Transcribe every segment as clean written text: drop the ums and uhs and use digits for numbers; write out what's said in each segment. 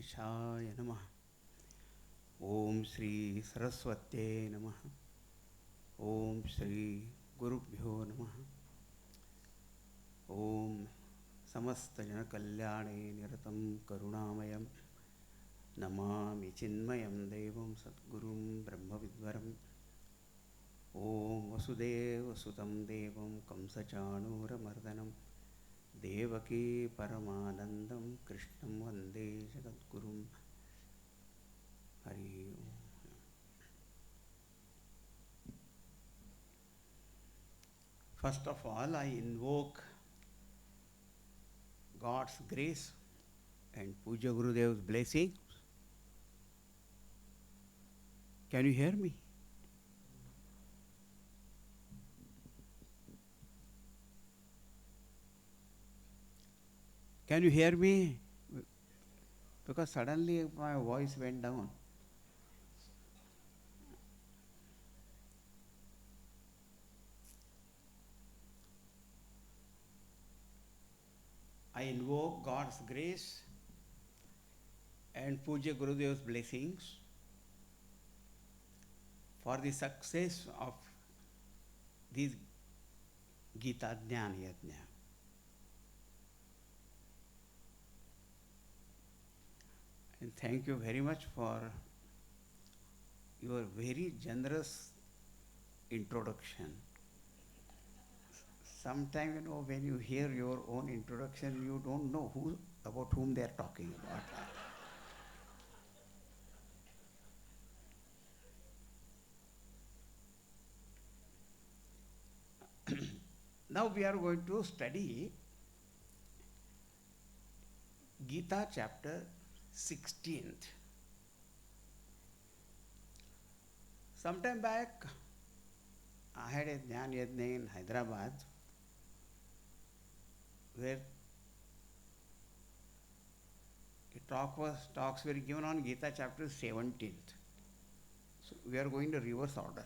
Ganeshaya Namah. Om Shri Sarasvatyai Namah. Om Shri Gurubhyo Namah. Om Samasta Jana Kalyane Niratam Karunamayam Namami Chinmayam Devam Satgurum Brahma Vidvaram. Om Vasudeva Sutam Devam Kamsachanura Mardanam Devaki Paramanandam Krishnam Vande Jagadgurum. Hari Om. First of all, I invoke God's grace and Pujya Gurudev's blessings. Can you hear me? Can you hear me? Because suddenly my voice went down. I invoke God's grace and Pujya Gurudev's blessings for the success of this Gita Jnana Yajna. And thank you very much for your very generous introduction. Sometimes, when you hear your own introduction, you don't know about whom they are talking about. Now we are going to study Gita chapter 16th. Sometime back, I had a Jnana Yajna in Hyderabad where talks were given on Gita chapter 17th. So we are going to reverse order.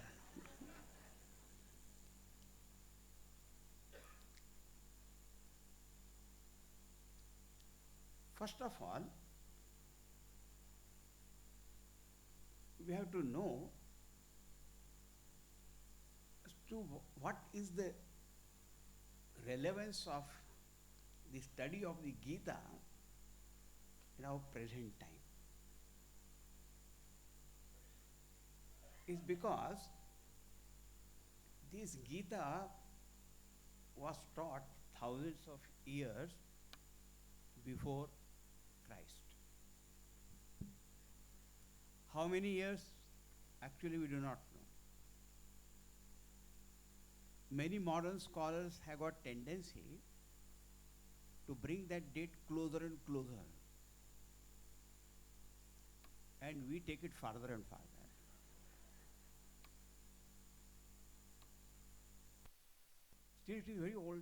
First of all, we have to know as to what is the relevance of the study of the Gita in our present time. It's because this Gita was taught thousands of years before Christ. How many years? Actually, we do not know. Many modern scholars have got tendency to bring that date closer and closer. And we take it farther and farther. Still, it is very old.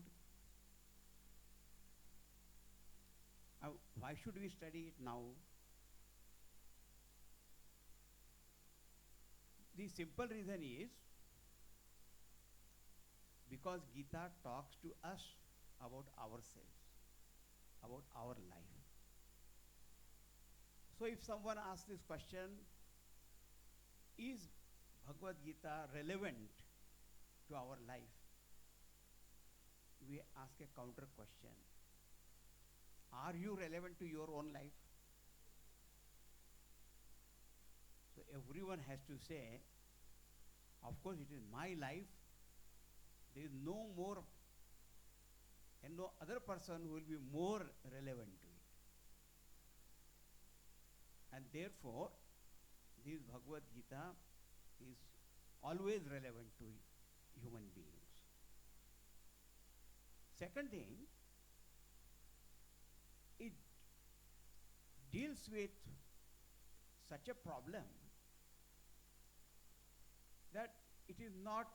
Why should we study it now? The simple reason is because Gita talks to us about ourselves, about our life. So if someone asks this question, is Bhagavad Gita relevant to our life? We ask a counter question. Are you relevant to your own life? So everyone has to say, of course it is my life. There is no more and no other person who will be more relevant to it. And therefore, this Bhagavad Gita is always relevant to human beings. Second thing, it deals with such a problem that it is not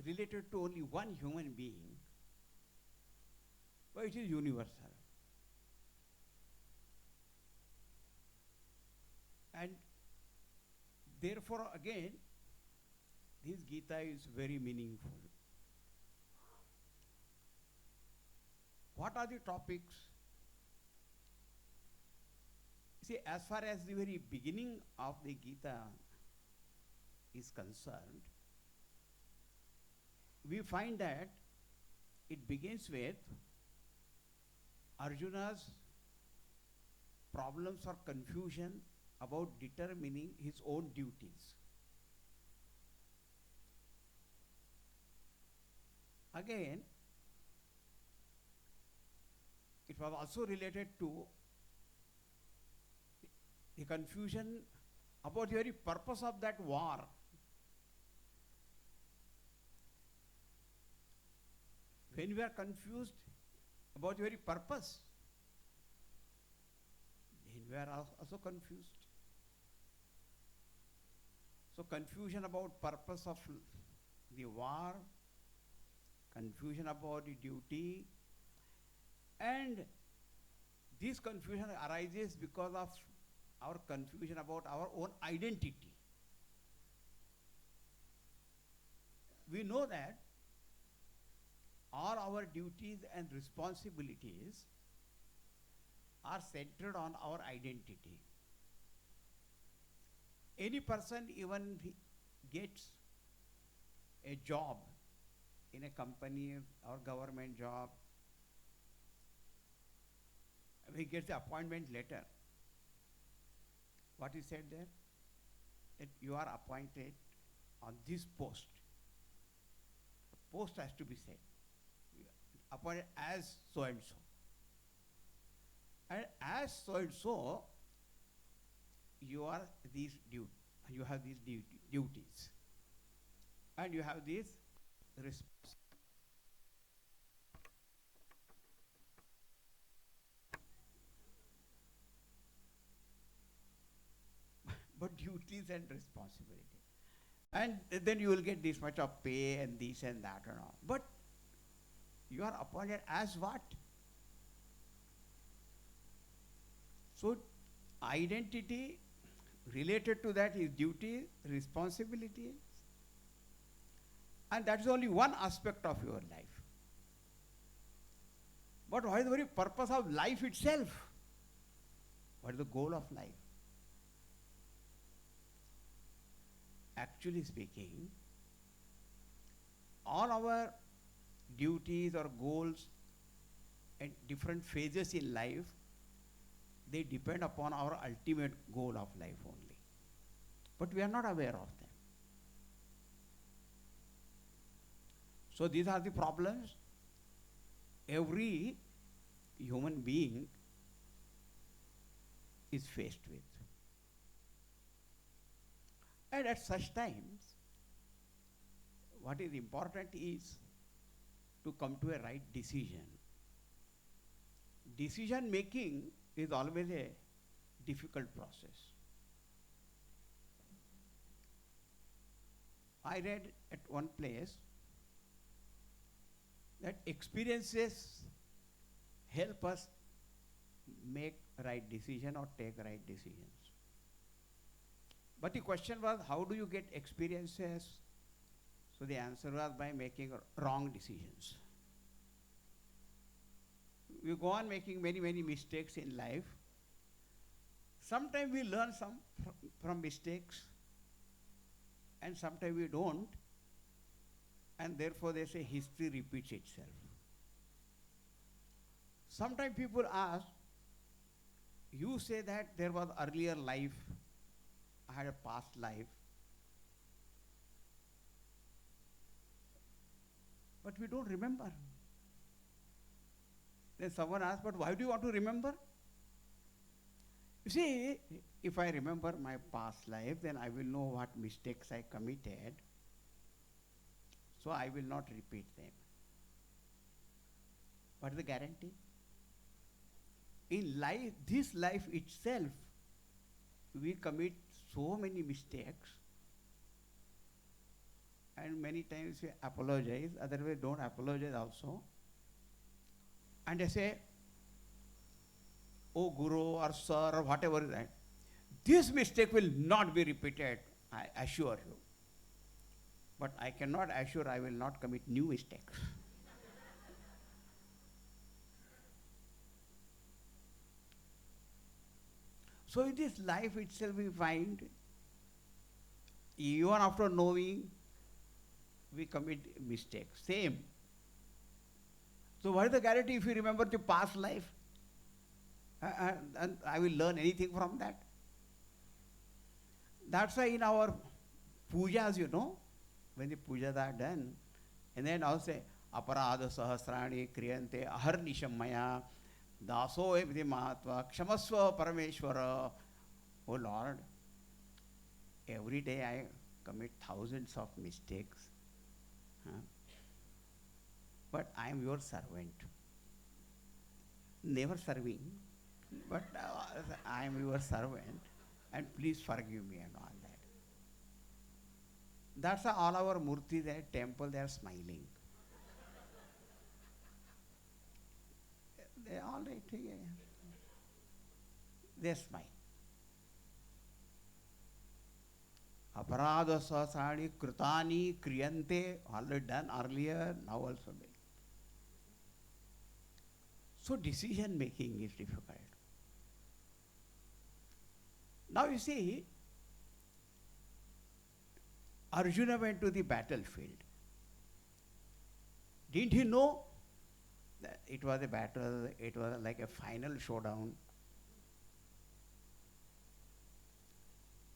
related to only one human being, but it is universal. And therefore, again, this Gita is very meaningful. What are the topics? See, as far as the very beginning of the Gita is concerned, we find that it begins with Arjuna's problems or confusion about determining his own duties. Again, it was also related to the confusion about the very purpose of that war. When we are confused about the very purpose, then we are also confused. So confusion about purpose of the war, confusion about the duty, and this confusion arises because of our confusion about our own identity. We know that all our duties and responsibilities are centered on our identity. Any person even gets a job in a company or government job, he gets the appointment letter. What is said there? That you are appointed on this post. The post has to be said. You are appointed as so and so. And as so and so, you are these you have these duties. And you have these responsibilities. But duties and responsibility. And then you will get this much of pay and this and that and all. But you are appointed as what? So identity related to that is duty, responsibility. And that is only one aspect of your life. But what is the very purpose of life itself? What is the goal of life? Actually speaking, all our duties or goals at different phases in life, they depend upon our ultimate goal of life only. But we are not aware of them. So these are the problems every human being is faced with. And at such times, what is important is to come to a right decision. Decision making is always a difficult process. I read at one place that experiences help us make right decision or take right decisions. But the question was, how do you get experiences? So the answer was by making wrong decisions. We go on making many, many mistakes in life. Sometimes we learn some from mistakes, and sometimes we don't. And therefore they say history repeats itself. Sometimes people ask, you say that there was earlier life, I had a past life. But we don't remember. Then someone asks, but why do you want to remember? You see, if I remember my past life, then I will know what mistakes I committed. So I will not repeat them. What is the guarantee? In life, this life itself, we commit so many mistakes, and many times we apologize, otherwise don't apologize also. And I say, oh Guru or Sir or whatever is that, this mistake will not be repeated, I assure you. But I cannot assure I will not commit new mistakes. So in this life itself we find, even after knowing, we commit mistakes. Same. So what is the guarantee if you remember the past life? And I will learn anything from that. That's why in our pujas, when the pujas are done, and then I'll say, aparādha sahasrāni kriyante aharnisham maya daso evdi mahatva kshamasva parameshvara. Oh Lord, every day I commit thousands of mistakes. But I am your servant. Never serving, but I am your servant, and please forgive me and all that. That's why all our murtis at temple, they are smiling. They are all right, yeah. They smile. Aparādha sahasrāni krutani kriyante, already done earlier, now also make. So decision making is difficult. Now you see, Arjuna went to the battlefield. Didn't he know that it was a battle, it was like a final showdown?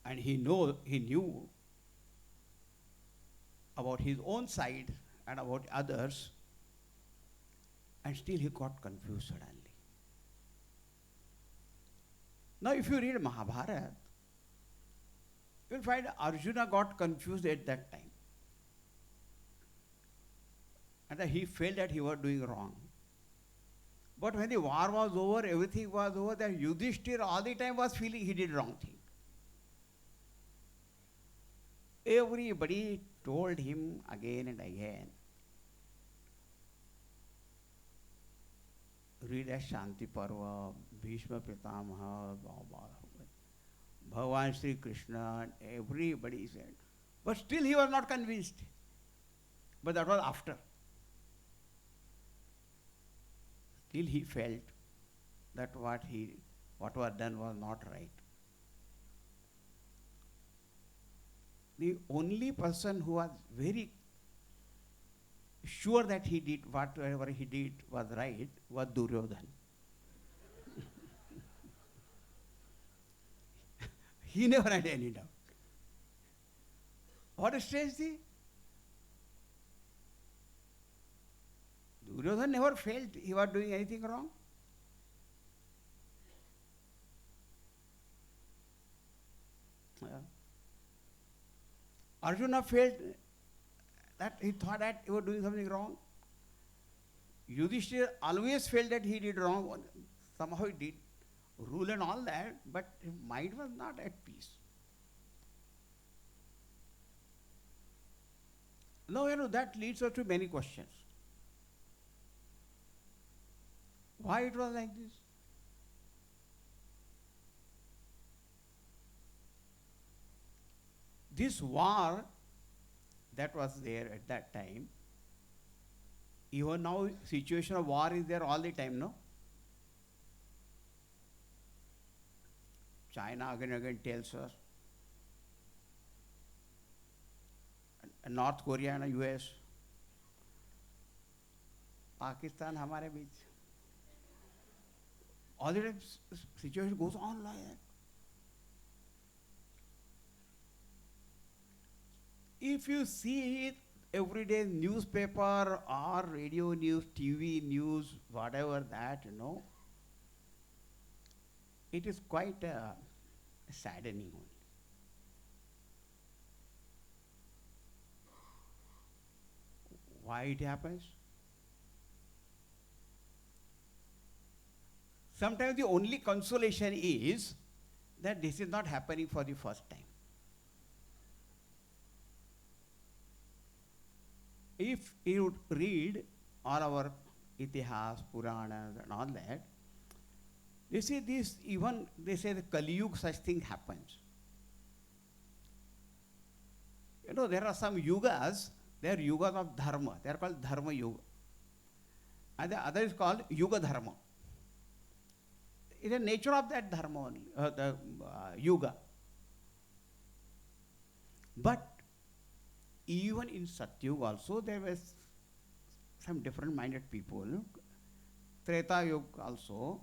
And he knew about his own side and about others, and still he got confused suddenly. Now if you read Mahabharata, you will find Arjuna got confused at that time. And that he felt that he was doing wrong. But when the war was over, everything was over, that Yudhishthira all the time was feeling he did wrong thing. Everybody told him again and again. Read as Shanti Parva, Bhishma Pitamaha, Bhagavan Shri Krishna, everybody said. But still he was not convinced. But that was after. Still he felt that what was done was not right. The only person who was very sure that he did whatever he did was right was Duryodhana. He never had any doubt. What a strange thing. Duryodhana never felt he was doing anything wrong. Arjuna felt that he thought that he was doing something wrong. Yudhishthira always felt that he did wrong. Somehow he did rule and all that, but his mind was not at peace. Now, that leads us to many questions. Why it was like this? This war that was there at that time, even now situation of war is there all the time, no? China again and again tells us, and North Korea and US, Pakistan हमारे बीच. All the time situation goes on like that. If you see it everyday newspaper or radio news, TV news, whatever that, it is quite saddening only. Why it happens? Sometimes the only consolation is that this is not happening for the first time. If you would read all our Itihas, Puranas and all that, they say this, even they say the Kali Yuga such thing happens. There are some yugas, they are yugas of Dharma, they are called Dharma Yuga. And the other is called Yuga Dharma. It's the nature of that dharma only, the yuga. But even in Satyuga also there was some different minded people. Treta Yuga also,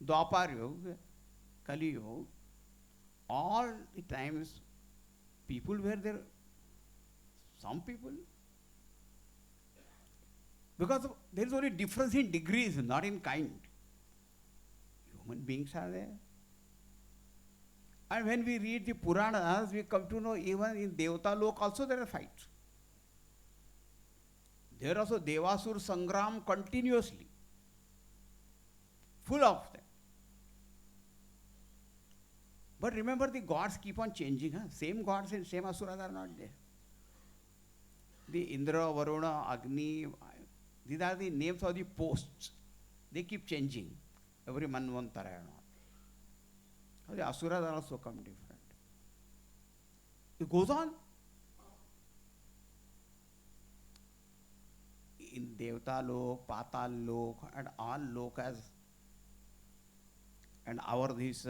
Dwapar Yuga, Kali Yuga, all the times people were there. Some people, because there is only difference in degrees, not in kind. Human beings are there. And when we read the Puranas, we come to know even in Devata Lok also there are fights. There also Devasur Sangram continuously, full of them. But remember, the gods keep on changing. Huh? Same gods and same asuras are not there. The Indra, Varuna, Agni, these are the names of the posts. They keep changing every manvantara and all. The asuras are also come different. It goes on. In Devata Lok, Patal Lok, and all lokas, and our this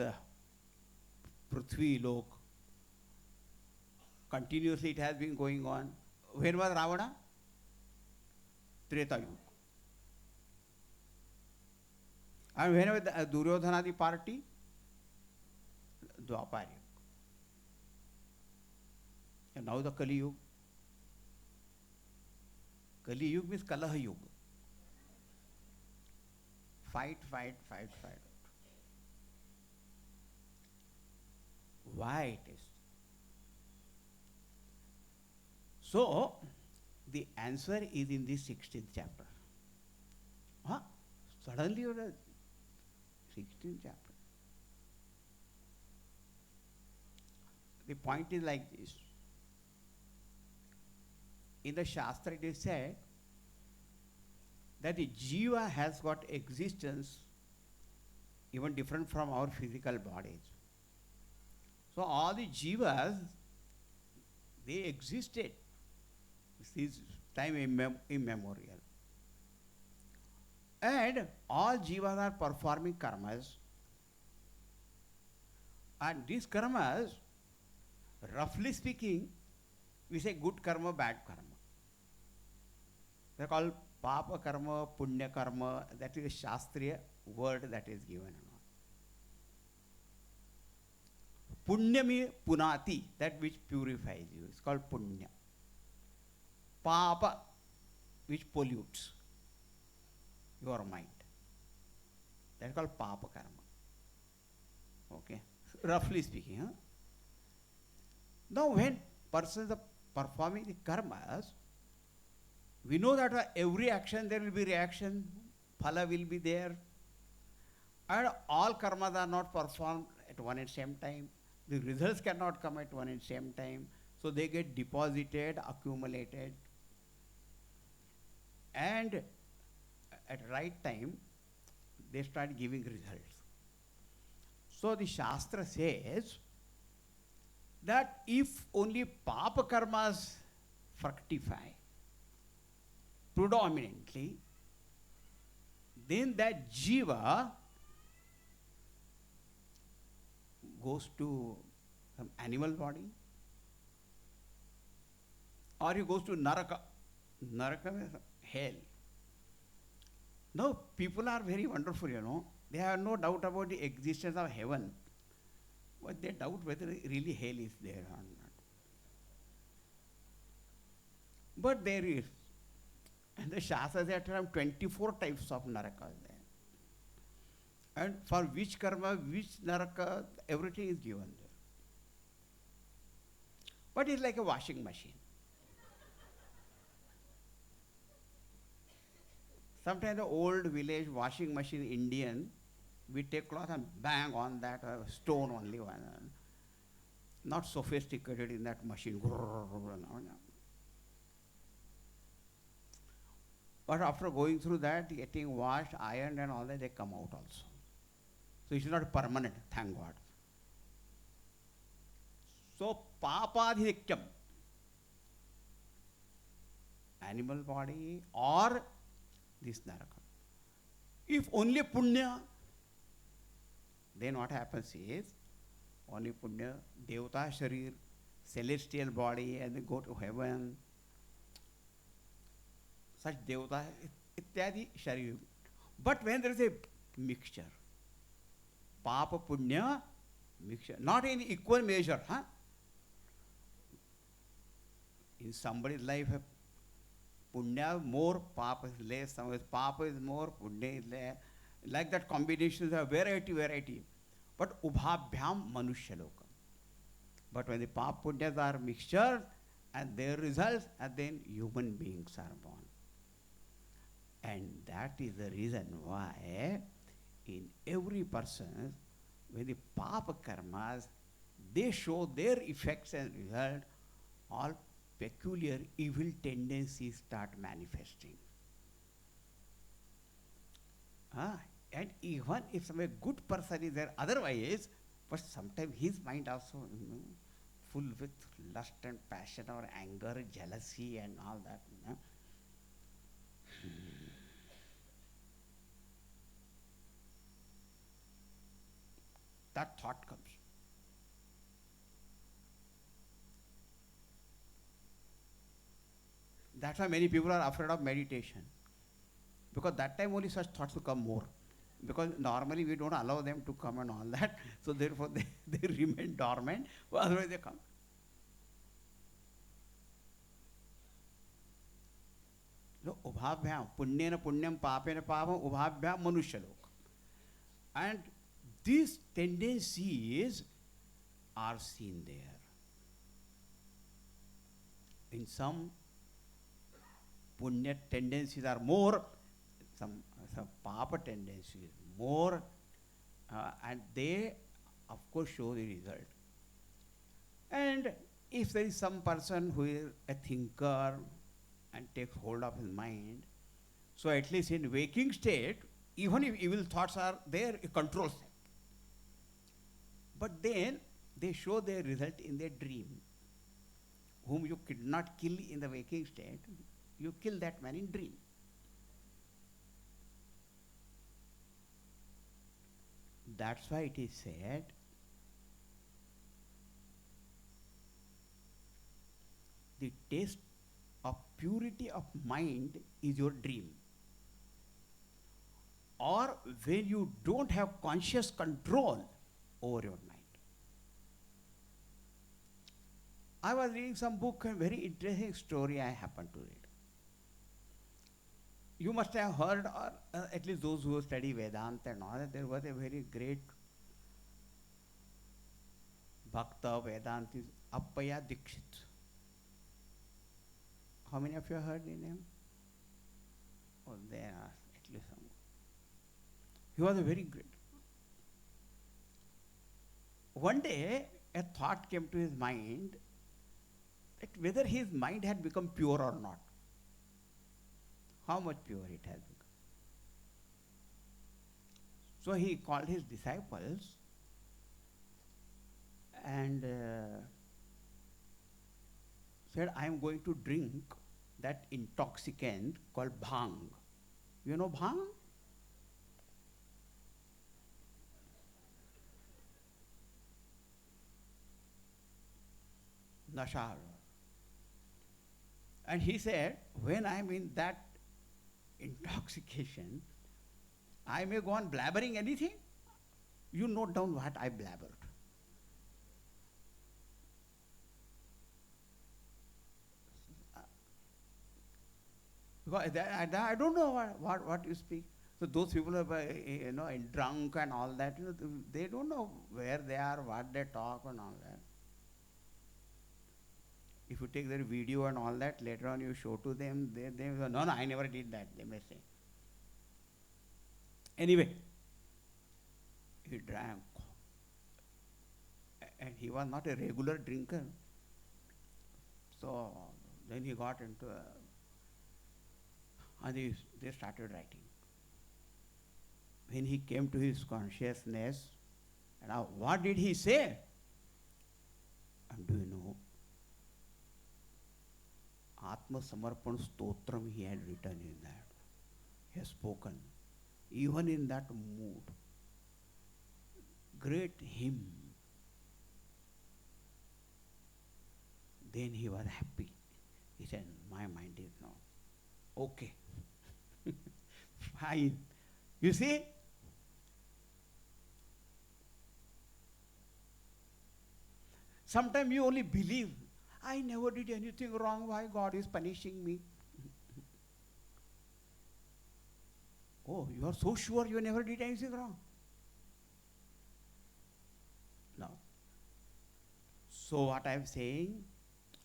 Prithvi Lok, continuously it has been going on. Where was Ravana? Treta Yuga. And when was Duryodhana the party? Dwapar Yuga. And now the Kali Yuga. Kali Yuga means Kalaha Yuga. Fight, fight, fight, fight. Why it is? So, the answer is in the 16th chapter. Huh? Suddenly you are 16th chapter. The point is like this. In the Shastra it is said that the Jiva has got existence even different from our physical bodies. So all the Jivas, they existed since time immemorial. And all Jivas are performing karmas. And these karmas, roughly speaking, we say good karma, bad karma. They are called Papa karma, Punya karma. That is a Shastriya word that is given. Punya means punati, that which purifies you. It's called punya. Papa, which pollutes your mind. That's called papa karma. Okay, roughly speaking. Huh? Now, when persons are performing the karmas, we know that every action there will be reaction, phala will be there, and all karmas are not performed at one and same time. The results cannot come at one and same time, so they get deposited, accumulated, and at right time they start giving results. So the Shastra says that if only papa karmas fructify predominantly, then that jiva goes to some animal body, or he goes to naraka. Naraka means hell. Now people are very wonderful, you know. They have no doubt about the existence of heaven, but they doubt whether really hell is there or not. But there is. And the Shastra said around 24 types of narakas there. And for which karma, which naraka, everything is given there. But it's like a washing machine. Sometimes the old village washing machine Indian, we take cloth and bang on that stone only one. Not sophisticated in that machine. But after going through that, getting washed, ironed and all that, they come out also. So it is not permanent, thank God. So papadhikyam, animal body or this naraka. If only punya, then what happens is, only punya, devata sharir, celestial body, and they go to heaven. Such devata, ityadi sharir. But when there is a mixture, papa punya, mixture, not in equal measure, huh? In somebody's life, punya more, papa is less, somebody's papa is more, punya is less. Like that combinations are variety. But ubhabhyam manushya lokam. But when the papa punyas are mixture and their results, and then human beings are born. And that is the reason why in every person, when the papa karmas, they show their effects and result, all peculiar evil tendencies start manifesting. And even if some good person is there otherwise, but sometimes his mind also full with lust and passion or anger, jealousy and all that. That thought comes. That's why many people are afraid of meditation. Because that time only such thoughts will come more. Because normally we don't allow them to come and all that. So therefore they remain dormant, but otherwise they come. So ubhabhyam, punyena punyam, papena papam, ubhabhyam manushyalok. And these tendencies are seen there. In some punya tendencies are more, some papa tendencies more, and they of course show the result. And if there is some person who is a thinker and takes hold of his mind, so at least in waking state, even if evil thoughts are there, it controls them. But then they show their result in their dream. Whom you could not kill in the waking state, you kill that man in dream. That's why it is said, the taste of purity of mind is your dream. Or when you don't have conscious control over your mind. I was reading some book, a very interesting story I happened to read. You must have heard, or at least those who study Vedanta and all that, there was a very great Bhakta Vedantist, Appaya Dikshit. How many of you have heard the name? Oh, there are at least some. He was a very great. One day, a thought came to his mind that whether his mind had become pure or not. How much pure it has become. So he called his disciples and said, I am going to drink that intoxicant called bhang. You know bhang? Nasha. And he said, when I am in that intoxication, I may go on blabbering anything. You note down what I blabbered. Because I don't know what you speak. So those people are, drunk and all that, they don't know where they are, what they talk and all that. If you take their video and all that, later on you show to them, they say, no, I never did that, they may say. Anyway, he drank. And he was not a regular drinker. So then he got into and they started writing. When he came to his consciousness, now what did he say? And do you know? Atma Samarpan Stotram he had written in that. He has spoken. Even in that mood. great hymn. Then he was happy. He said, my mind is now okay. Fine. You see? Sometimes you only believe, I never did anything wrong, why God is punishing me? Oh, you are so sure you never did anything wrong? No. So what I am saying,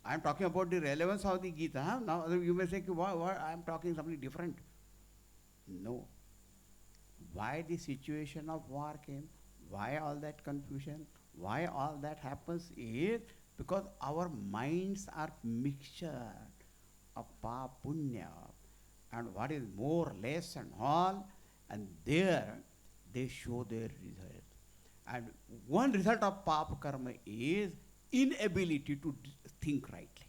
I am talking about the relevance of the Gita. Huh? Now you may say, why I am talking something different. No. Why the situation of war came? Why all that confusion? Why all that happens is because our minds are mixture of pa, punya, and what is more, less and all, and there they show their result. And one result of papa karma is inability to think rightly.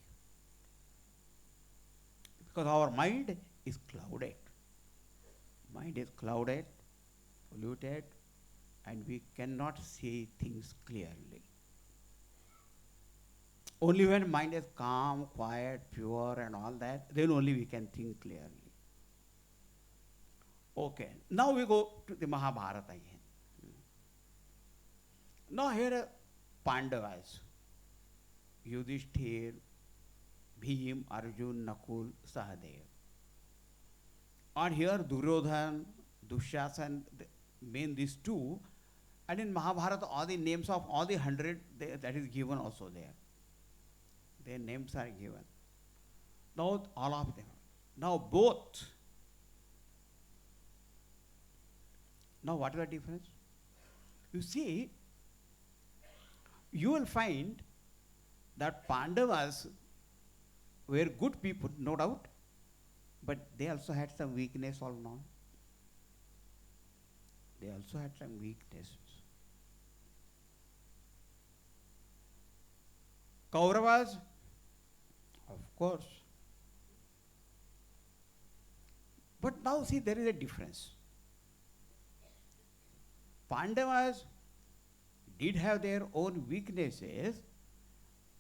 Because our mind is clouded. Mind is clouded, polluted, and we cannot see things clearly. Only when mind is calm, quiet, pure and all that, then only we can think clearly. Okay, now we go to the Mahabharata again. Now here Pandavas, Yudhishthir, Bhim, Arjun, Nakul, Sahadev. And here Duryodhan, Dushasan, main these two. And in Mahabharata, all the names of all the 100, that is given also there. Their names are given. Now all of them. Now both. Now what is the difference? You see, you will find that Pandavas were good people, no doubt, but they also had some weakness or not. They also had some weaknesses. Kauravas, of course. But now see, there is a difference. Pandavas did have their own weaknesses,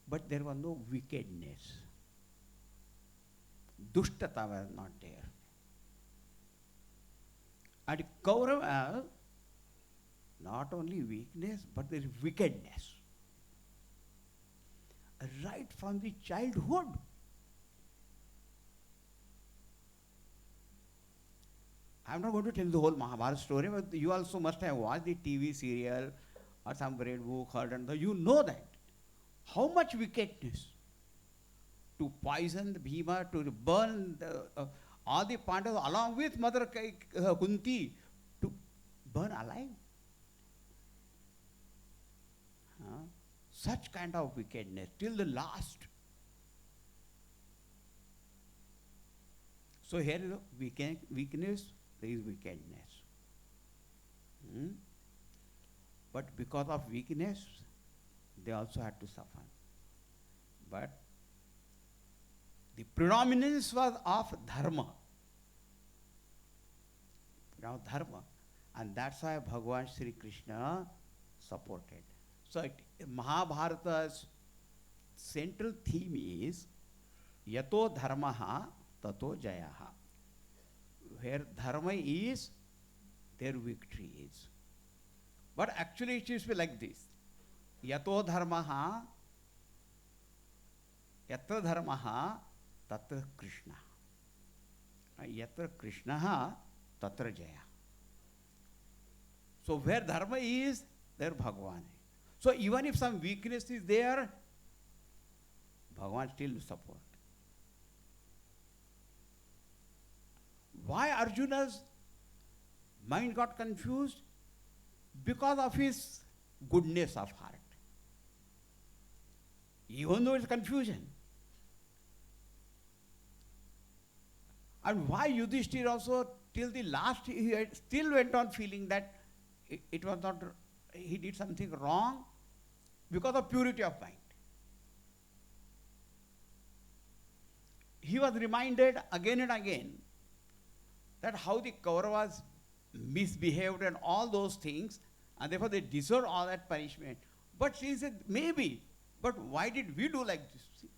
but there was no wickedness. Dushtata was not there. And Kauravas, not only weakness, but there is wickedness. Right from the childhood. I am not going to tell the whole Mahabharata story, but you also must have watched the TV serial or some read book, heard, and you know that. How much wickedness to poison the Bhima, to burn all the Pandavas along with Mother Kunti, to burn alive. Such kind of wickedness till the last. So here is a weakness, there is wickedness. But because of weakness, they also had to suffer. But the predominance was of Dharma. Now Dharma. And that's why Bhagavan Shri Krishna supported. So Mahabharata's central theme is Yato Dharmaha Tato Jayaha. Where Dharma is, their victory is. But actually it should be like this. Yato Dharmaha, Yatra Dharmaha, Tatra Krishna. Yatra Krishnaha, Tatra Jaya. So where Dharma is, there Bhagavan. So even if some weakness is there, Bhagavan still support. Why Arjuna's mind got confused? Because of his goodness of heart. Even though it's confusion. And why Yudhishthir also till the last he still went on feeling that it was not, he did something wrong because of purity of mind. He was reminded again and again that how the Kauravas misbehaved and all those things, And therefore they deserve all that punishment. But she said, maybe. But why did we do like this? See?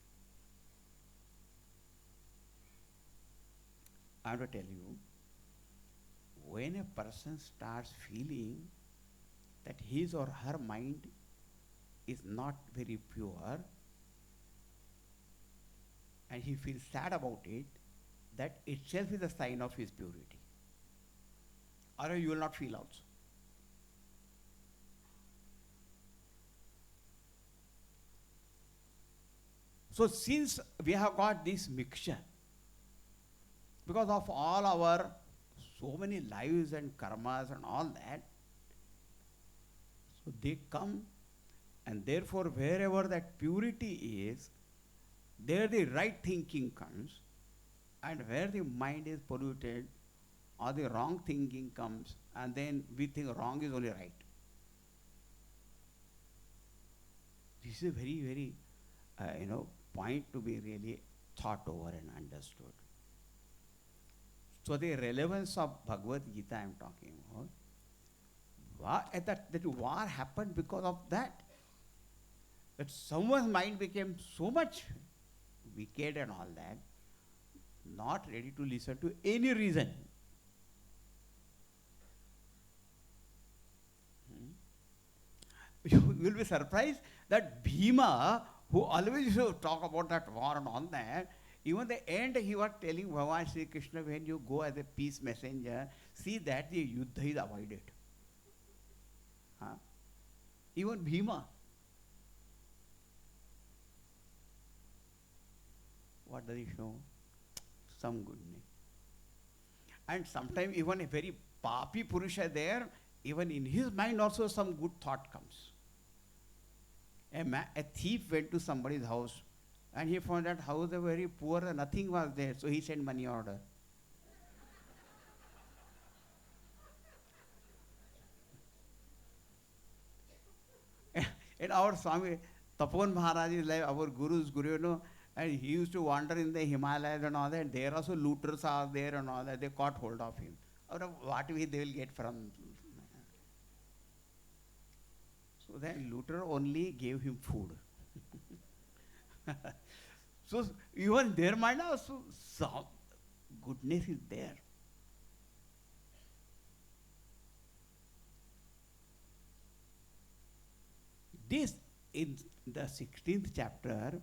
I have to tell you, when a person starts feeling that his or her mind is not very pure, and he feels sad about it, that itself is a sign of his purity. Or you will not feel also. So since we have got this mixture, because of all our so many lives and karmas and all that, so they come, and therefore wherever that purity is, there the right thinking comes, and where the mind is polluted, or the wrong thinking comes, and then we think wrong is only right. This is a very, very, point to be really thought over and understood. So the relevance of Bhagavad Gita I am talking about, that war happened because of that. That someone's mind became so much wicked and all that, not ready to listen to any reason. You will be surprised that Bhima, who always used to talk about that war and all that, even the end he was telling Bhagavan Sri Krishna, when you go as a peace messenger, see that the yuddha is avoided. Even Bhima. What does he show? Some goodness. And sometimes even a very papi Purusha there, even in his mind also some good thought comes. A thief went to somebody's house, and he found that house was very poor and nothing was there, so he sent money order. In our Swami Tapon Maharaj's life, our Guru's Guru, and he used to wander in the Himalayas and all that. There also looters are there and all that. They caught hold of him. Or what they will get from. So then looter only gave him food. So even their mind also, some goodness is there. This, in the 16th chapter,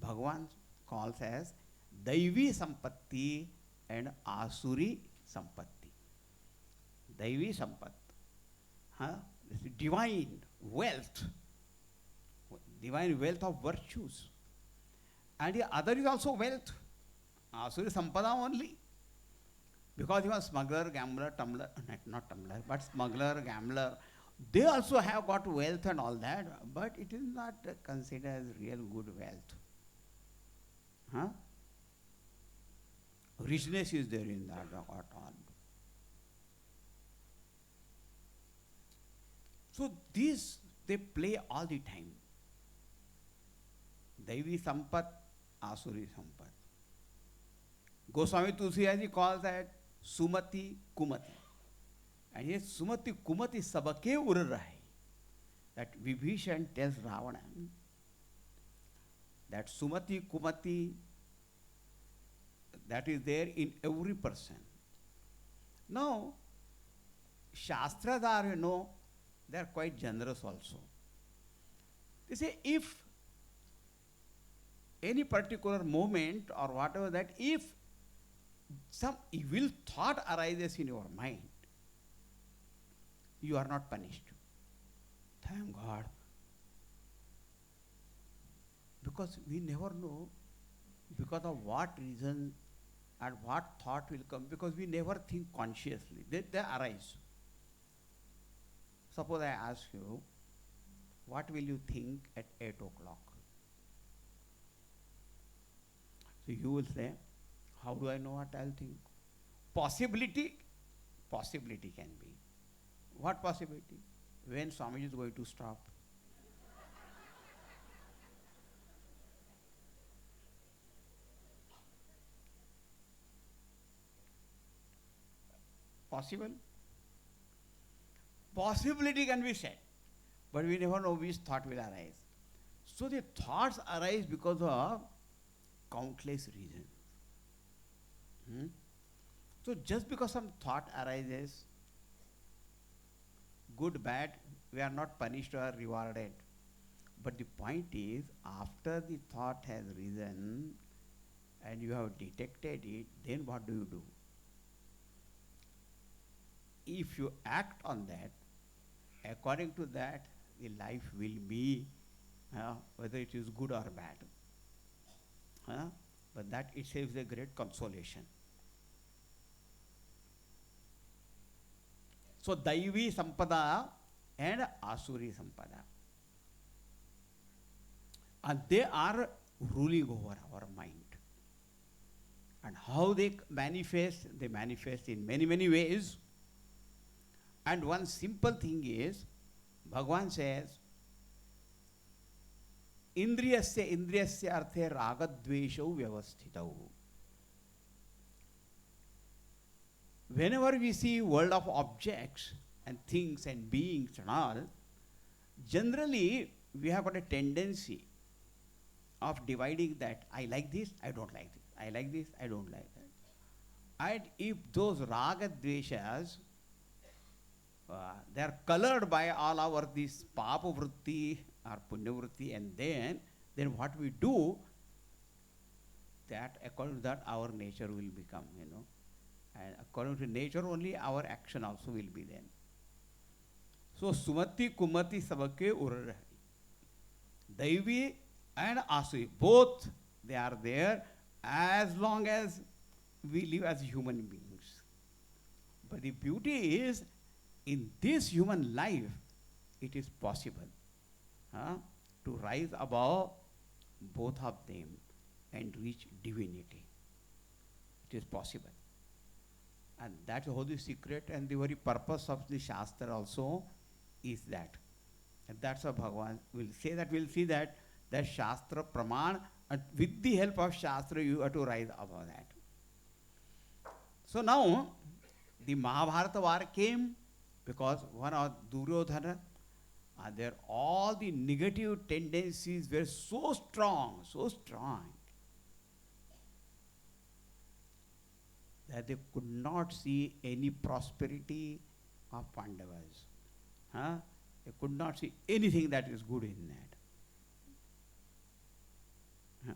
Bhagavan calls as Daivī Sampatti and Asurī Sampatti. Daivī Sampat. This is divine wealth of virtues. And the other is also wealth. Asurī Sampada only. Because he was smuggler, gambler, tumbler, not tumbler, but smuggler, gambler. They also have got wealth and all that, but it is not considered as real good wealth. Richness is there in that at all. So these, they play all the time. Daivī Sampat, Asurī Sampat. Goswami Tulsidaji calls that Sumati Kumati. And here Sumati Kumati Sabake Ur Rahe. That Vibhishan tells Ravana that Sumati Kumati, that is there in every person. Now, Shastras are, they are quite generous also. They say if any particular moment or whatever that, if some evil thought arises in your mind, you are not punished. Thank God. Because we never know because of what reason and what thought will come, because we never think consciously. They arise. Suppose I ask you, what will you think at 8 o'clock? So you will say, how do I know what I'll think? Possibility can be. What possibility? When Swamiji is going to stop. Possible? possibility can be said. But we never know which thought will arise. So the thoughts arise because of countless reasons. So just because some thought arises, good, bad, we are not punished or rewarded. But the point is, after the thought has risen and you have detected it, then what do you do? If you act on that, according to that, the life will be, whether it is good or bad. But that itself is a great consolation. So, Daivī Sampada and Asurī Sampada. And they are ruling over our mind. And how they manifest in many, many ways. And one simple thing is, Bhagavan says, Indriyasya arthe ragadveshau vyavasthitau. Whenever we see world of objects and things and beings and all, generally we have got a tendency of dividing that. I like this, I don't like this. I like this, I don't like that. And if those raga dveshas, they are colored by all our this papa vritti or punya vritti, and then what we do, that according to that our nature will become, and according to nature only our action also will be then. So Sumati Kumati Sabake Urarahi. Daivī and Asuri, both they are there as long as we live as human beings. But the beauty is, in this human life, it is possible to rise above both of them and reach divinity. It is possible. And that's the holy secret, and the very purpose of the Shastra also is that. And that's what Bhagavan will say, that we'll see that Shastra Praman, and with the help of Shastra you have to rise above that. So now, the Mahabharata war came because one of Duryodhana, there all the negative tendencies were so strong, that they could not see any prosperity of Pandavas. They could not see anything that is good in that.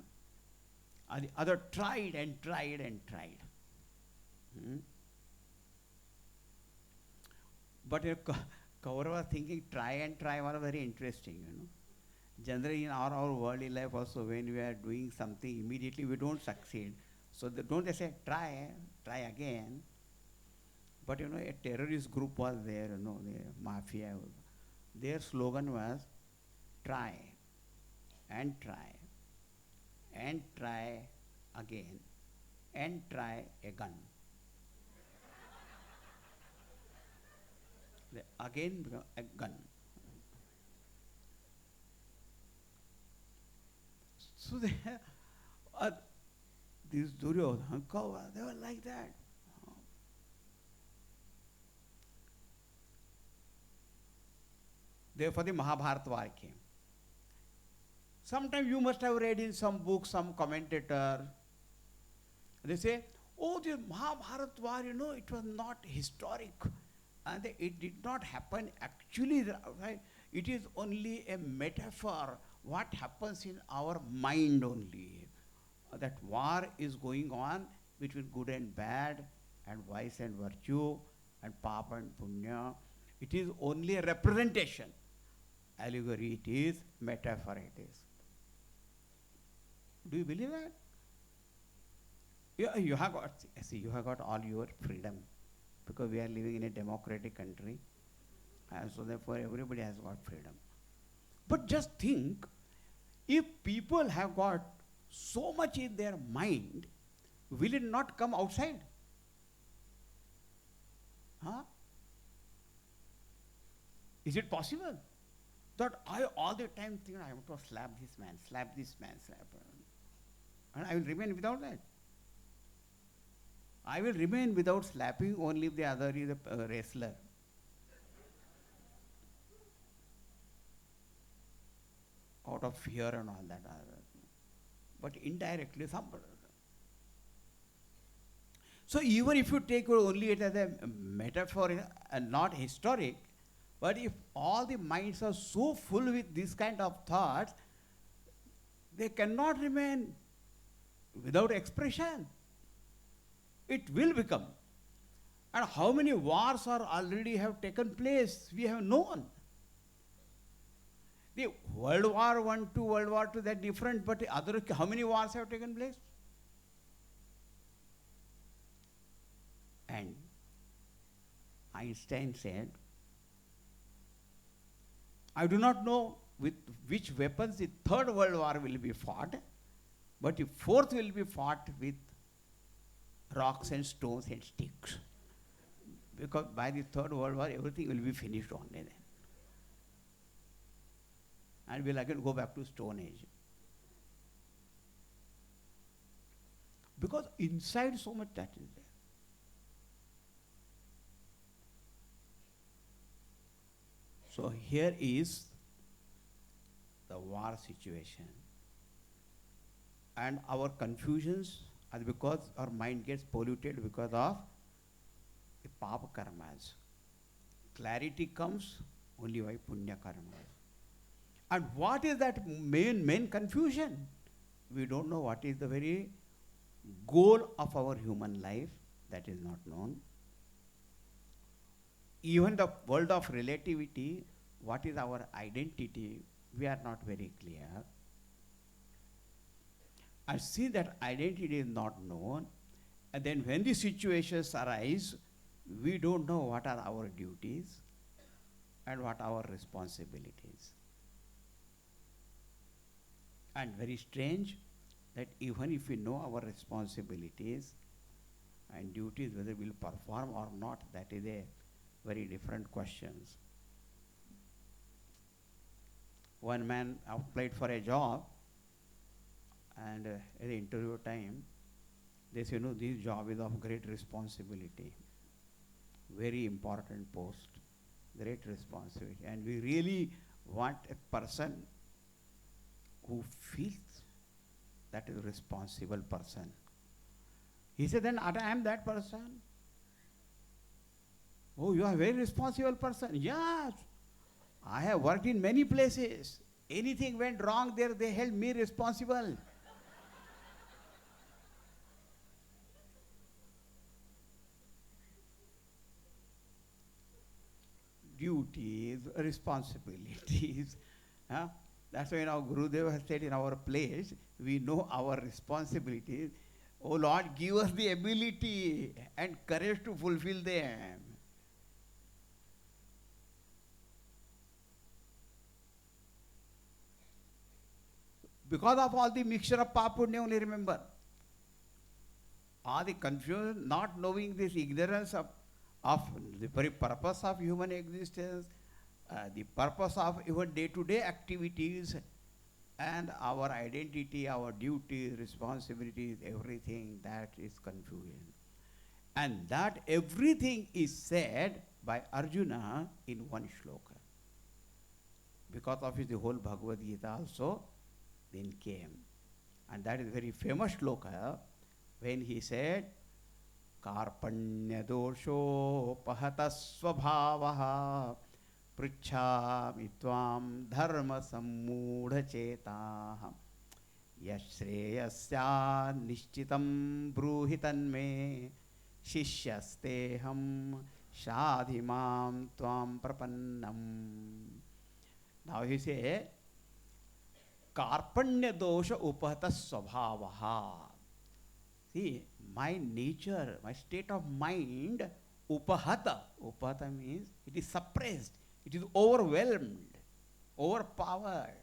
And the other tried and tried and tried. But Kaurava thinking try and try was very interesting, Generally in our worldly life also, when we are doing something, immediately we don't succeed. So don't they say, try again. But a terrorist group was there, the mafia. Their slogan was, try and try and try again and try again. Again become a gun. So these Duryodhana, Kaurava, they were like that. Therefore the Mahabharata war came. Sometimes you must have read in some book, some commentator, they say, oh, the Mahabharata war, it was not historic. And it did not happen actually, right? It is only a metaphor, what happens in our mind only. That war is going on between good and bad, and vice and virtue, and papa and punya. It is only a representation. Allegory it is, metaphor it is. Do you believe that? You have got all your freedom, because we are living in a democratic country, and so therefore everybody has got freedom. But just think, if people have got so much in their mind, will it not come outside? Is it possible that I all the time think I want to slap this man, slap and I will remain without that? I will remain without slapping only if the other is a wrestler. out of fear and all that. But indirectly, some. So even if you take only it as a metaphor and not historic, but if all the minds are so full with this kind of thoughts, they cannot remain without expression. It will become. And how many wars are already have taken place, we have known. The World War I to World War II, they're different, but other, how many wars have taken place? And Einstein said, I do not know with which weapons the third World War will be fought, but the fourth will be fought with rocks and stones and sticks. Because by the third World War, everything will be finished only then. And we'll again go back to Stone Age. Because inside so much that is there. So here is the war situation. And our confusions are because our mind gets polluted because of the papa karmas. Clarity comes only by punya karmas. And what is that main confusion? We don't know what is the very goal of our human life. That is not known. Even the world of relativity, what is our identity, we are not very clear. And see that identity is not known, and then when the situations arise, we don't know what are our duties and what are our responsibilities. And very strange that even if we know our responsibilities and duties, whether we'll perform or not, that is a very different questions. One man applied for a job, and at the interview time, they say, no, this job is of great responsibility, very important post, great responsibility. And we really want a person who feels that is a responsible person. He said, then I am that person. Oh, you are a very responsible person. Yes, I have worked in many places. Anything went wrong there, they held me responsible. Duties, responsibilities. That's why now Gurudev has said in our place, we know our responsibilities. Oh Lord, give us the ability and courage to fulfill them. Because of all the mixture of papa punya, only remember. All the confusion, not knowing this ignorance of the very purpose of human existence, the purpose of even day-to-day activities, and our identity, our duties, responsibilities, everything, that is confusion. And that everything is said by Arjuna in one shloka. Because of it, the whole Bhagavad Gita also then came. And that is very famous shloka when he said, Karpanya dosho pahata svabhavaha pruchhami tvam dharma sammudha chetaham yashreyasya nishchitam bruhitan me shishyasteham shadhimam tvam prapannam. Now he says, Karpanya dosha upahata svabhavaha. See, my nature, my state of mind, upahata. Upahata means it is suppressed, it is overwhelmed, overpowered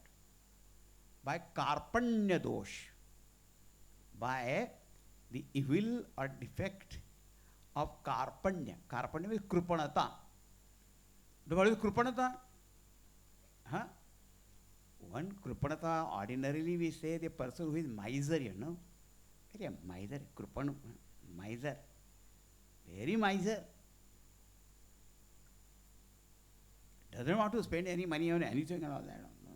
by karpanya dosh, by the evil or defect of karpanya. Karpanya means krupanata. What is krupanata? One krupanata, ordinarily we say the person who is miser, you know. Very miser, krupan, miser, very miser. Doesn't want to spend any money on anything and all that. No.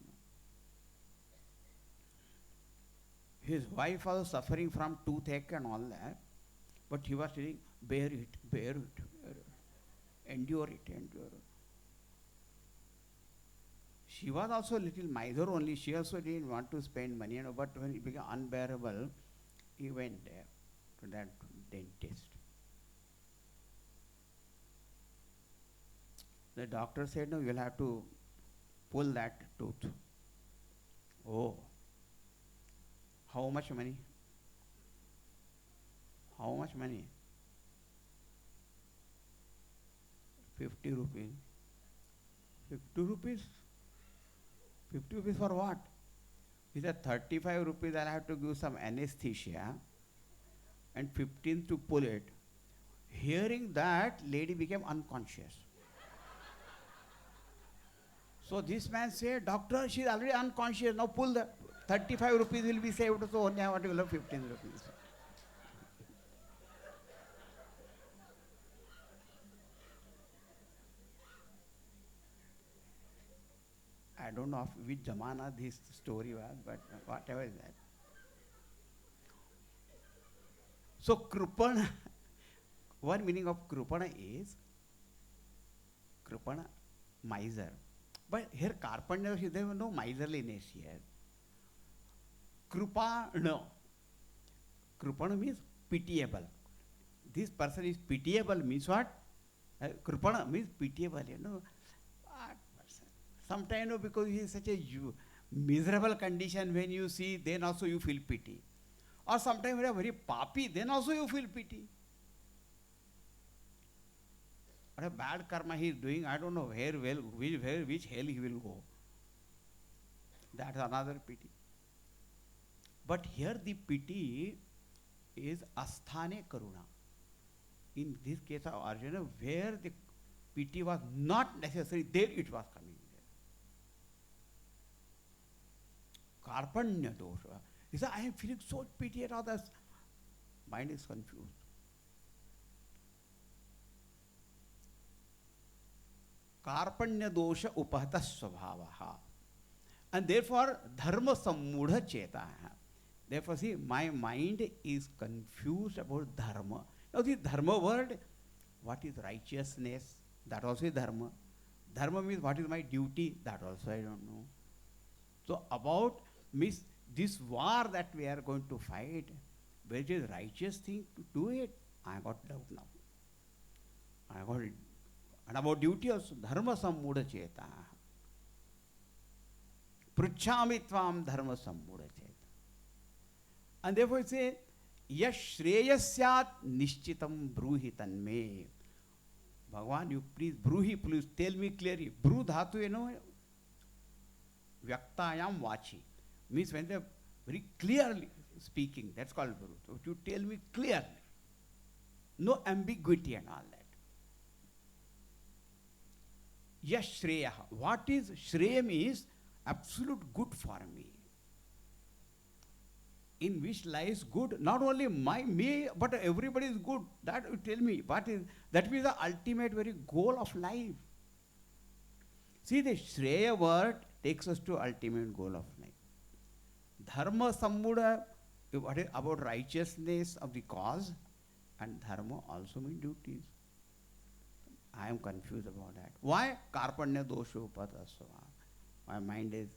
His wife was suffering from toothache and all that, but he was saying, bear it, bear it, bear it. Endure it, endure it. She was also a little miser only. She also didn't want to spend money, but when it became unbearable, he went there to that dentist. The doctor said, no, you'll have to pull that tooth. Oh, how much money? How much money? 50 rupees. 50 rupees? 50 rupees for what? He said 35 rupees I'll have to give some anesthesia and 15 to pull it. Hearing that, lady became unconscious. So this man said, doctor, she's already unconscious, now pull the 35 rupees will be saved, so only I want to give 15 rupees. I don't know of which Jamana this story was, but whatever is that. So Krupana, one meaning of Krupana is Krupana, miser. But here Karpanya, there was no miserliness here. Krupana. Krupana means pitiable. This person is pitiable means what? Krupana means pitiable, you know. Sometimes, because he is such a miserable condition, when you see, then also you feel pity. Or sometimes when you are very papi, then also you feel pity. What a bad karma he is doing, I don't know which hell he will go. That's another pity. But here the pity is asthane karuna. In this case of Arjuna, where the pity was not necessary, there it was coming. Karpanya dosha. He said, I am feeling so pity at others. Mind is confused. Karpanya dosha upahata svabhavaha. And therefore, dharma sammudha chetaha. Therefore, see, my mind is confused about dharma. Now, the dharma word, what is righteousness? That also is dharma. Dharma means what is my duty? That also I don't know. So, about means this war that we are going to fight, which is righteous thing to do it, I got doubt now. I got it. And about duty also, dharma sammudha cheta. Pruchhami tvam dharma sammudha cheta. And therefore it says, yash shreyasyat nishchitam bruhi tanme. Bhagavan, you please, bruhi, please tell me clearly. Bru dhatu, you know, vyaktayam vachi. Means when they are very clearly speaking, that's called Guru. So you tell me clearly. No ambiguity and all that. Yes, Shreya. What is Shreya means absolute good for me. In which lies good, not only me, but everybody is good. That you tell me. What is that means the ultimate very goal of life. See, the Shreya word takes us to ultimate goal of life. Dharma sammudha, what is about righteousness of the cause, and dharma also means duties. I am confused about that. Why? Karpanya dosho upatasva. My mind is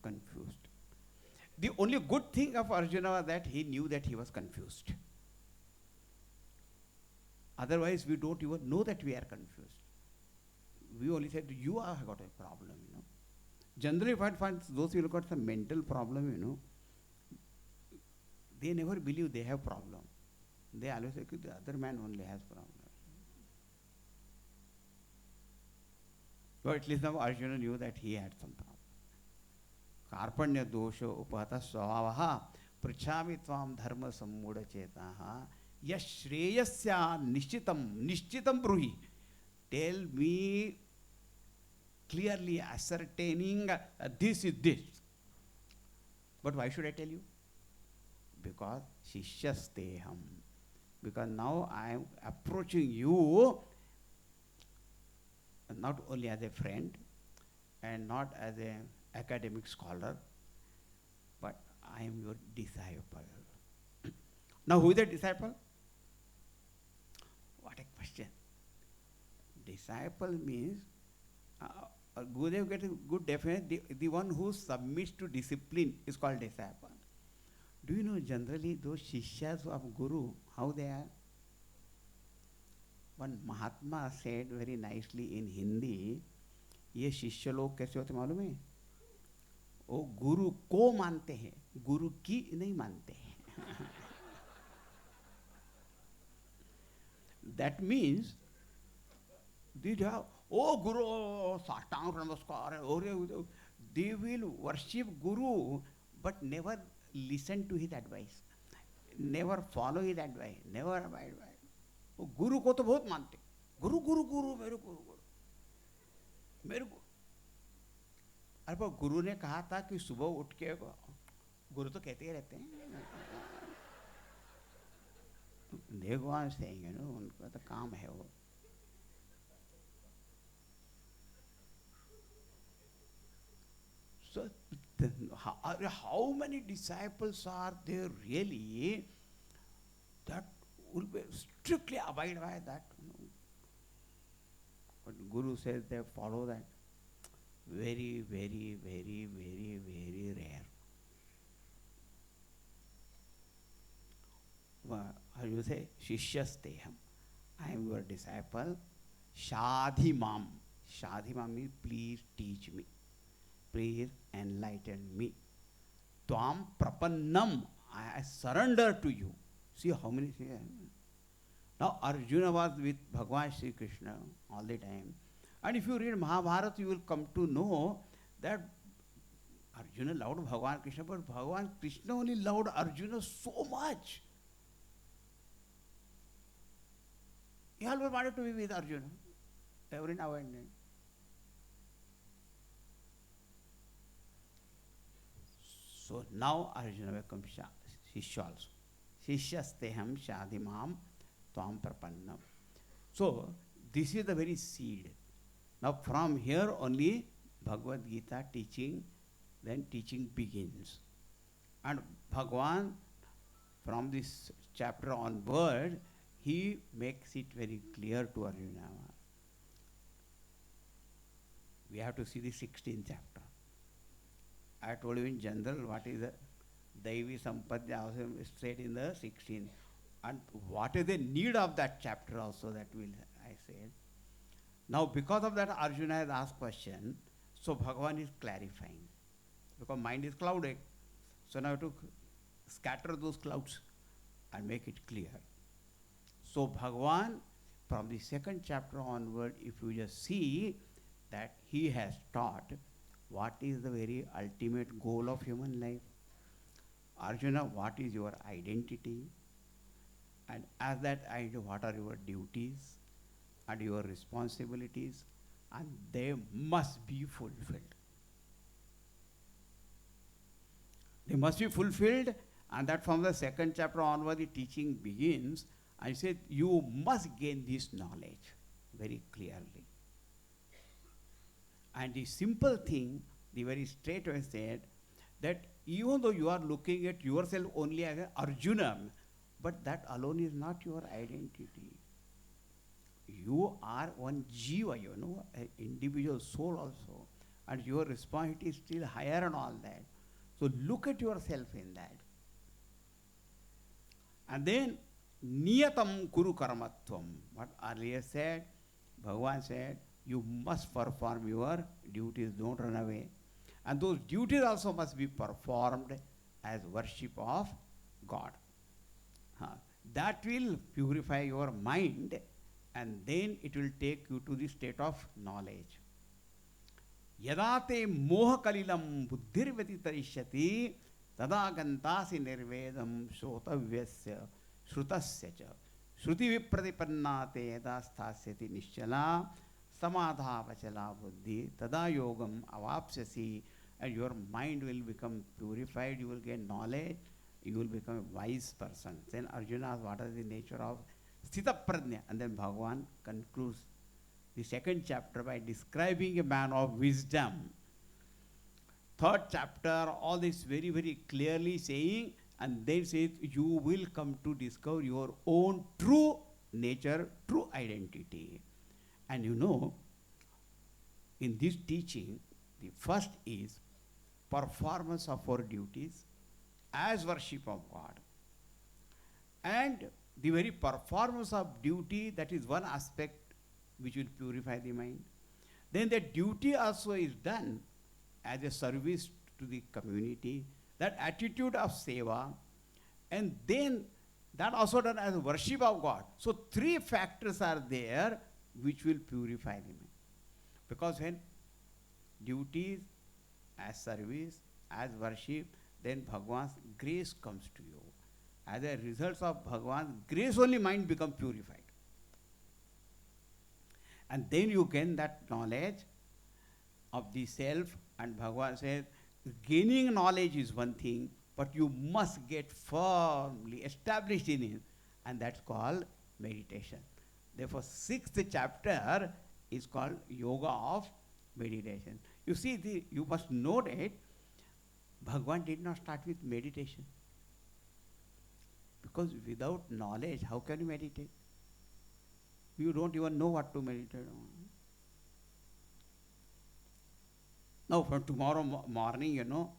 confused. The only good thing of Arjuna was that he knew that he was confused. Otherwise, we don't even know that we are confused. We only said, you have got a problem, you know. Generally, what finds those who have got some mental problem, you know, they never believe they have problem. They always say the other man only has problem. But at least now Arjuna knew that he had some problem. Karpanya dosho upahata svabhavaha pruchhami tvam dharma sammudha chetaha yash shreyasya nishchitam bruhi. Tell me clearly, ascertaining this is this. But why should I tell you? Because shishyasteham. Because now I am approaching you not only as a friend and not as an academic scholar, but I am your disciple. Now who is the disciple? What a question. Disciple means, Gurudev gets a good definition, the one who submits to discipline is called disciple. Do you know generally those shishyas of Guru, how they are? One Mahatma said very nicely in Hindi, ये शिष्य लोग कैसे होते मालूम है? वो गुरु को मानते हैं, गुरु की नहीं मानते हैं. That means, they have, oh Guru, Satang Namaskar, they will worship Guru, but never listen to his advice, never follow his advice, never abide by. वो गुरु को तो बहुत मानते, गुरु गुरु गुरु मेरे गुरु गुरु मेरे गुरु. अरे पर गुरु ने कहा था कि सुबह उठ के, गुरु तो कहते ही रहते हैं, भगवान से, उनका तो काम है वो. So, how many disciples are there really that will be strictly abide by that? But Guru says they follow that. Very, very, very, very, very rare. How you say? Shishyasteham. I am your disciple. Shadhimam. Shadhimam means please teach me. Please enlighten me. Tvam prapannam. I surrender to you. See how many things. Now Arjuna was with Bhagwan Shri Krishna all the time. And if you read Mahabharata, you will come to know that Arjuna loved Bhagwan Krishna, but Bhagwan Krishna only loved Arjuna so much. He always wanted to be with Arjuna every now and then. So now Arjuna becomes Shishya also. Shishyasteham shadimam tvam prapannam. So this is the very seed. Now from here only Bhagavad Gita teaching, then teaching begins. And Bhagwan, from this chapter onward, he makes it very clear to Arjuna. We have to see the 16th chapter. I told you in general what is the Daivī Sampat also said in the 16th. And what is the need of that chapter also, that will I said. Now because of that Arjuna has asked question, so Bhagavan is clarifying. Because mind is clouded. So now to scatter those clouds and make it clear. So Bhagavan, from the 2nd chapter onward, if you just see that he has taught what is the very ultimate goal of human life. Arjuna, what is your identity? And as that idea, what are your duties and your responsibilities? And they must be fulfilled. They must be fulfilled, and that from the 2nd chapter onward the teaching begins. I said you must gain this knowledge very clearly. And the simple thing, the very straightway said, that even though you are looking at yourself only as an Arjuna, but that alone is not your identity. You are one jiva, an individual soul also, and your responsibility is still higher and all that. So look at yourself in that. And then, niyatam kuru karmatvam. What earlier said, Bhagavan said, you must perform your duties, don't run away. And those duties also must be performed as worship of God. That will purify your mind, and then it will take you to the state of knowledge. Yadate moha kalilam buddhir vyatitarishyati tada gantasi nirvedam shrotavyasya shrutasya cha shruti vipradipannate yada sthasyati nischala samadha vachala buddhi tada yogam avapsyasi, and your mind will become purified, you will gain knowledge, you will become a wise person. Then Arjuna asks, what is the nature of Sthita Prajna? And then Bhagavan concludes the 2nd chapter by describing a man of wisdom. third chapter, all this very, very clearly saying, and then says you will come to discover your own true nature, true identity. And you know, in this teaching, the first is performance of our duties as worship of God. And the very performance of duty, that is one aspect which will purify the mind. Then the duty also is done as a service to the community, that attitude of seva, and then that also done as worship of God. So three factors are there which will purify the mind. Because when duties as service, as worship, then Bhagwan's grace comes to you. As a result of Bhagwan's grace only, mind becomes purified. And then you gain that knowledge of the self, and Bhagwan says, gaining knowledge is one thing, but you must get firmly established in it, and that's called meditation. Therefore, 6th chapter is called Yoga of Meditation. You see, you must note it, Bhagwan did not start with meditation. Because without knowledge, how can you meditate? You don't even know what to meditate on. Now, from tomorrow morning, you know,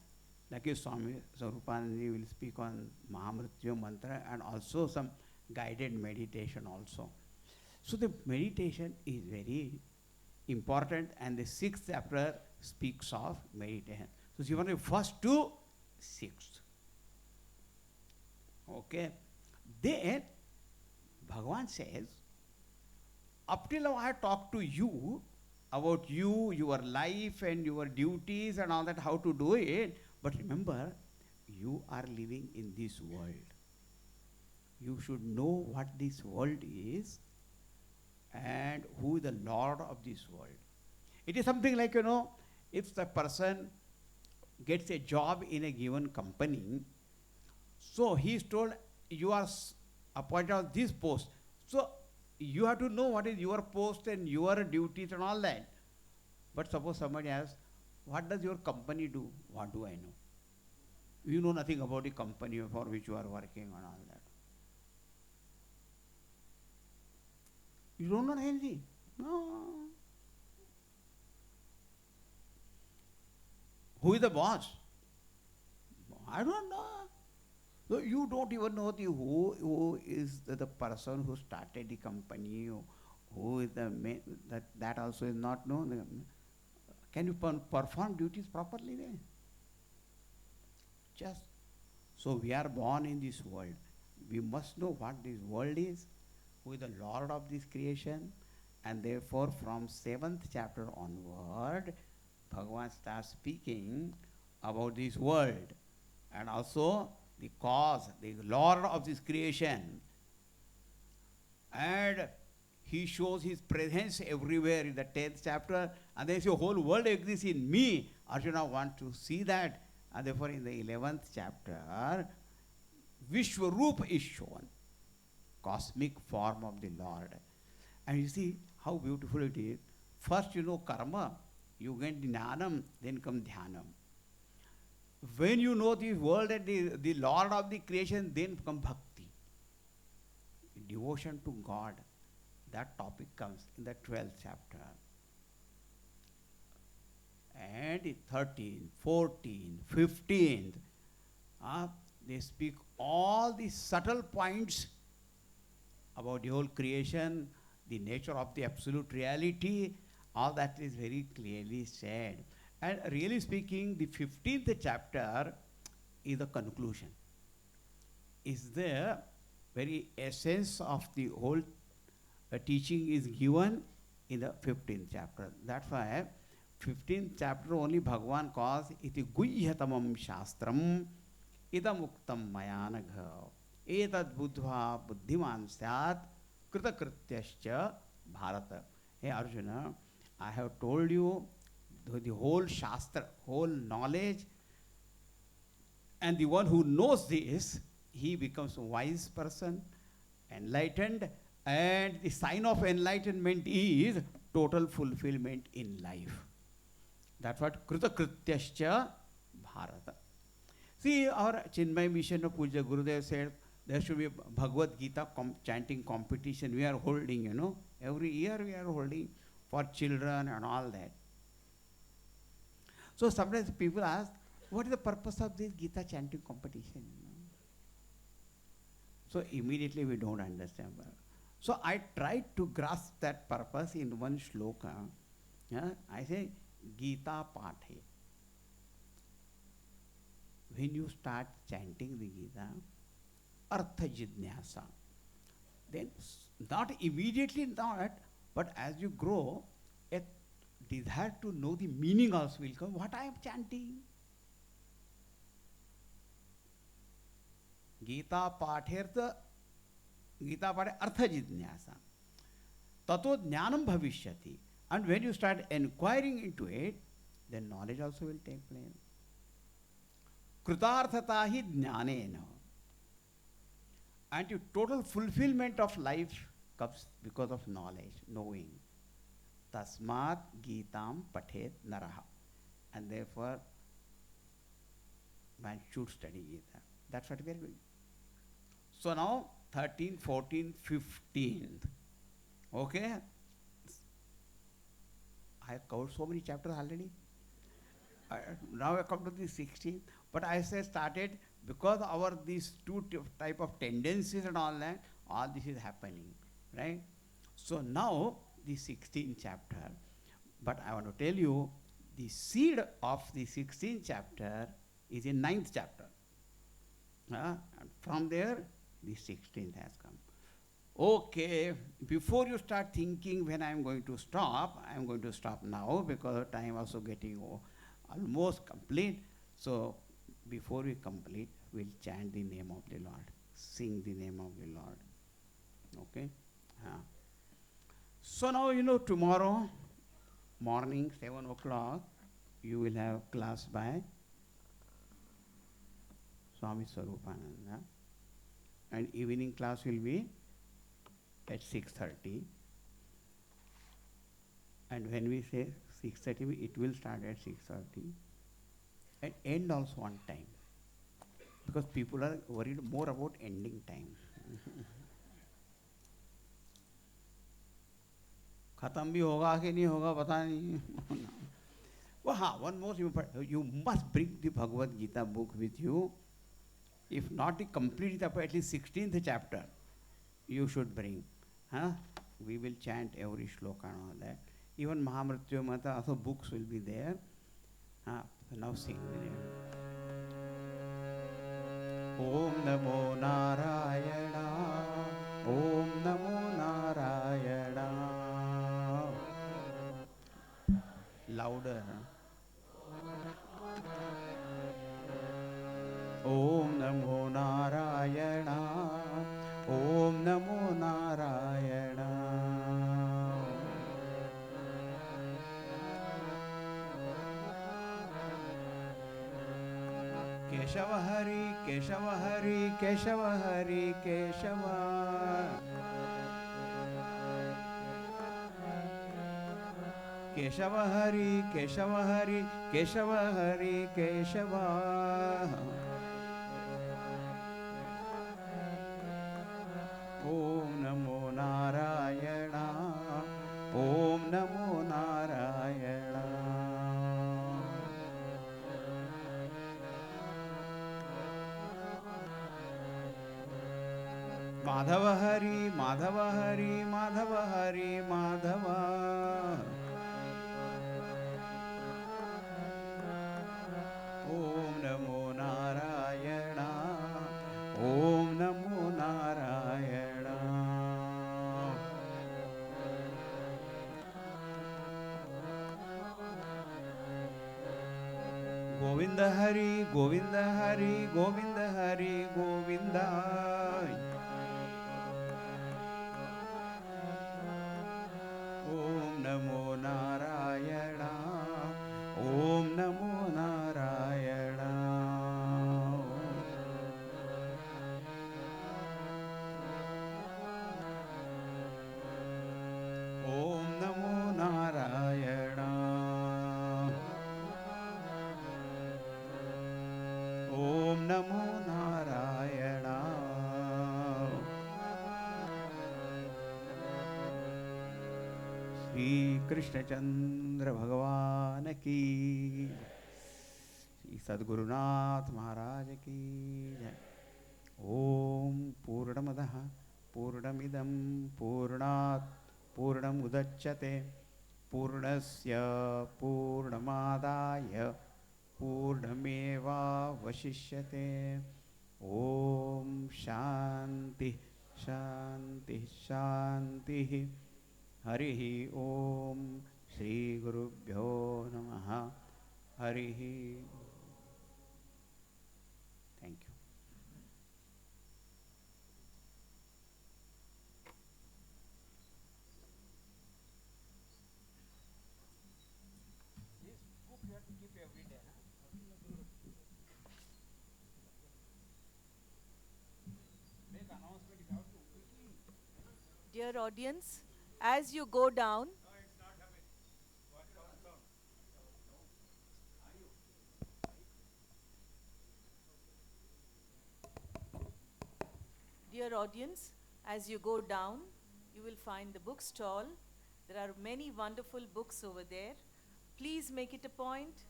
like Swami Sarupanandi will speak on Mahamrityu Mantra and also some guided meditation also. So the meditation is very important, and the 6th chapter speaks of meditation. So you want to first to 6th. Okay. Then Bhagavan says, up till now I have talked to you about you, your life and your duties and all that, how to do it. But remember, you are living in this world. You should know what this world is and who is the Lord of this world. It is something like, you know, if the person gets a job in a given company, so he is told, you are appointed on this post. So you have to know what is your post and your duties and all that. But suppose somebody asks, what does your company do? What do I know? You know nothing about the company for which you are working and all that. You don't know anything. No. Who is the boss? I don't know. So you don't even know who is the person who started the company, who is the main, that also is not known. Can you perform duties properly then? Just so we are born in this world. We must know what this world is, who is the Lord of this creation, and therefore from 7th chapter onward, Bhagavan starts speaking about this world and also the cause, the Lord of this creation. And he shows his presence everywhere in the 10th chapter, and then the whole world exists in me. Arjuna wants to see that, and therefore in the 11th chapter, Vishwarup is shown, cosmic form of the Lord. And you see how beautiful it is. First you know karma, you get jnanam, then come dhyanam. When you know the world and the Lord of the creation, then come bhakti. Devotion to God. That topic comes in the 12th chapter. And in 13th, 14th, 15th, they speak all the subtle points about the whole creation, the nature of the absolute reality. All that is very clearly said. And really speaking, the 15th chapter is the conclusion. Is the very essence of the whole teaching is given in the 15th chapter. That's why 15th chapter only Bhagavan calls iti guhyatamam shastram idam uktam mayanagha etad buddha buddhiman syat kritakrityascha bharata. Hey Arjuna, I have told you the whole shastra, whole knowledge, and the one who knows this, he becomes a wise person, enlightened, and the sign of enlightenment is total fulfillment in life. That's what kritakrityascha Bharata. See, our Chinmaya Mission of Pujya Gurudev said there should be a Bhagavad Gita chanting competition. We are holding, you know. Every year we are holding for children and all that. So sometimes people ask, what is the purpose of this Gita chanting competition? You know? So immediately we don't understand. So I tried to grasp that purpose in one shloka. Yeah? I say, Gita Pathe. When you start chanting the Gita, Artha Jidnyasa, then not immediately not, but as you grow, a desire to know the meaning also will come. What I am chanting? Gita Pathertha, Gita Pathe Artha Jidnyasa. Tato Jnanam Bhavishyati. And when you start inquiring into it, then knowledge also will take place. Kritarthata hi jnanena. And your total fulfillment of life comes because of knowledge, knowing. Tasmat Gitam Pathet Naraha. And therefore, man should study Gita. That's what we are doing. So now, 13, 14, 15. Okay? I have covered so many chapters already. Now I come to the 16th. But I say started because our these two type of tendencies and all that, all this is happening, right? So now the 16th chapter. But I want to tell you, the seed of the 16th chapter is in 9th chapter. And from there, the 16th has come. Okay, before you start thinking when I am going to stop now because time also getting almost complete. So before we complete, we'll chant the name of the Lord, sing the name of the Lord. Okay? So now, you know, tomorrow morning, 7 o'clock, you will have class by Swami Swarupananda. And evening class will be at 6:30. And when we say 6:30, it will start at 6:30 and end also on time. Because people are worried more about ending time. खत्म भी होगा कि नहीं होगा पता नहीं. Well, one more important, you must bring the Bhagavad Gita book with you. If not the complete chapter, at least 16th chapter, you should bring. We will chant every shloka and all that. Even Mahamrityu Mata, also books will be there. So now sing the name. Om Namo Nārāyaṇāya. Om Namo Nārāyaṇāya. Louder. Om Namo Nārāyaṇāya. Om Namo Nārāyaṇāya. Keshava Hari, Keshava Hari, Keshava Hari, Keshava. Keshava Hari, Keshava Hari, Keshava Hari, Keshava. Om Namo Nārāyaṇāya. Om Namo Nārāyaṇāya. Madhava Hari, Madhava Hari, Madhava Hari, Madhava. Om Namo Nārāyaṇāya. Om Namo Nārāyaṇāya. Govinda Hari, Govinda Hari, Govinda Hari, Govinda. Om Namo Nārāyaṇāya. Om Namo Nārāyaṇāya. Om Namo Nārāyaṇāya. Krishnachandra भगवान की, श्री सद्गुरुनाथ महाराज की जय। ओम पूर्णमदः पूर्णमिदं पूर्णात् पूर्णमुदच्यते पूर्णस्य पूर्णमादाय पूर्णमेवावशिष्यते। ओम शांति शांति शांति। हरिः ओम श्री गुरुभ्यो नमः। हरिः। Thank you. This book you have to keep every day, huh? Make announcement if you have to quickly. Dear audience, as you go down, dear audience, as you go down, you will find the bookstall. There are many wonderful books over there. Please make it a point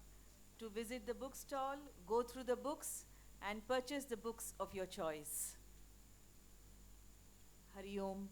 to visit the bookstall, go through the books, and purchase the books of your choice. Hari Om.